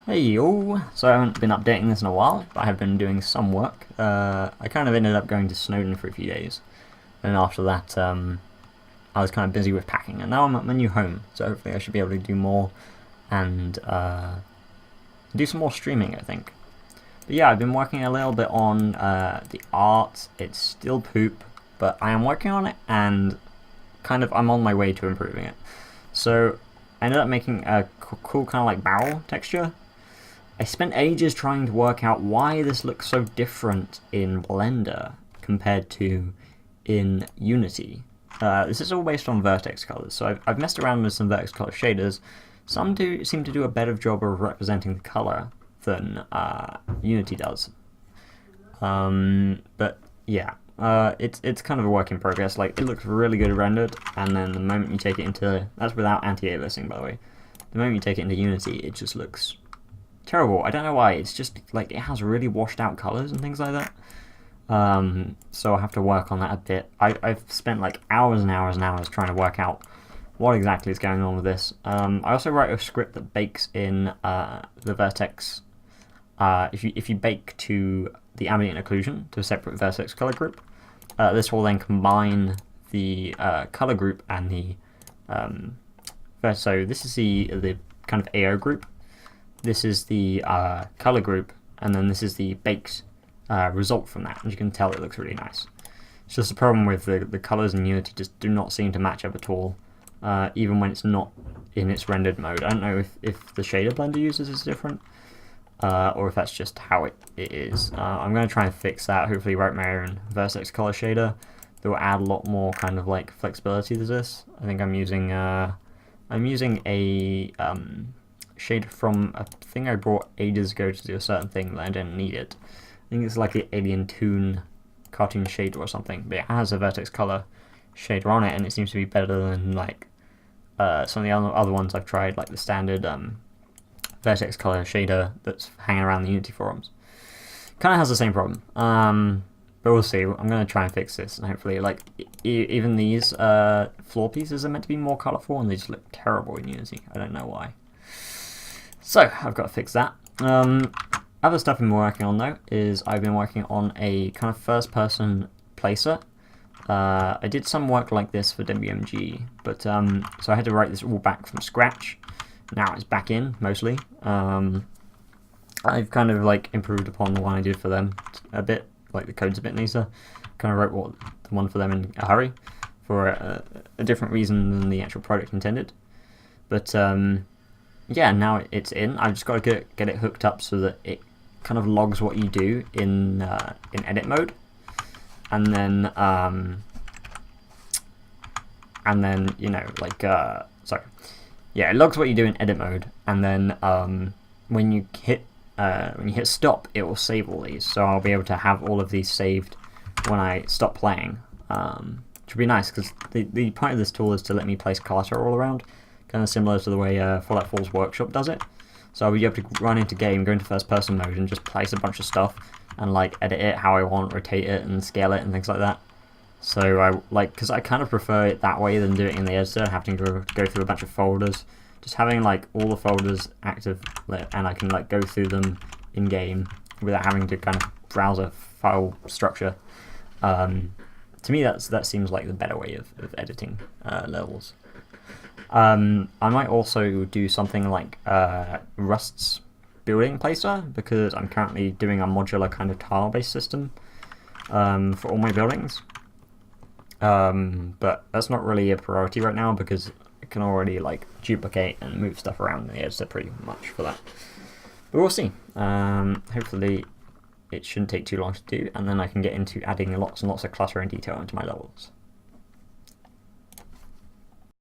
Hey all! So I haven't been updating this in a while, but I have been doing some work. I kind of ended up going to Snowdon for a few days, and after that I was kind of busy with packing, and now I'm at my new home, so hopefully I should be able to do more and do some more streaming, I think. But yeah, I've been working a little bit on the art. It's still poop, but I am working on it, and I'm on my way to improving it. So I ended up making a cool kind of like barrel texture. I spent ages trying to work out why this looks so different in Blender compared to in Unity. This is all based on vertex colors, so I've messed around with some vertex color shaders. Some seem to do a better job of representing the color than Unity does. But yeah, it's kind of a work in progress. Like, it looks really good rendered, and then the moment you take it into, that's without anti-aliasing, by the way. The moment you take it into Unity, it just looks terrible. I don't know why. It's just like it has really washed out colors and things like that. So I have to work on that a bit. I've spent like hours and hours and hours trying to work out what exactly is going on with this. I also write a script that bakes in the vertex. If you bake to the ambient occlusion to a separate vertex color group, this will then combine the color group and the so this is the kind of AO group. This is the color group, and then this is the baked result from that. And you can tell it looks really nice. It's just a problem with the colors in Unity just do not seem to match up at all, even when it's not in its rendered mode. I don't know if the shader Blender uses is different, or if that's just how it is. I'm going to try and fix that, hopefully write my own vertex color shader that will add a lot more kind of like flexibility to this. I think I'm using a shader from a thing I brought ages ago to do a certain thing that I didn't need it. I think it's like the Alien Toon cartoon shader or something, but it has a vertex color shader on it, and it seems to be better than like some of the other ones I've tried, like the standard vertex color shader that's hanging around the Unity forums. Kind of has the same problem, but we'll see. I'm going to try and fix this, and hopefully, like, even these floor pieces are meant to be more colorful, and they just look terrible in Unity. I don't know why. So I've got to fix that. Other stuff I've been working on though is I've been working on a kind of first-person placer. I did some work like this for WMG, but so I had to write this all back from scratch. Now it's back in mostly. I've kind of like improved upon the one I did for them a bit. Like, the code's a bit nicer. Kind of wrote the one for them in a hurry for a different reason than the actual product intended. But yeah, now it's in. I've just got to get it hooked up so that it kind of logs what you do in edit mode, and then you know, like sorry, yeah, it logs what you do in edit mode, and then when you hit stop, it will save all these. So I'll be able to have all of these saved when I stop playing, which would be nice because the point of this tool is to let me place clutter all around. Kind of similar to the way Fallout 4's Workshop does it. So I'll be able to run into game, go into first person mode, and just place a bunch of stuff and like edit it how I want, rotate it and scale it and things like that. So because I kind of prefer it that way than do it in the editor, having to go through a bunch of folders. Just having like all the folders active, and I can like go through them in game without having to kind of browse a file structure. To me, that seems like the better way of editing levels. I might also do something like Rust's building placer, because I'm currently doing a modular kind of tile-based system for all my buildings. But that's not really a priority right now because I can already like duplicate and move stuff around in the editor pretty much for that. But we'll see. Hopefully it shouldn't take too long to do, and then I can get into adding lots and lots of clutter and detail into my levels.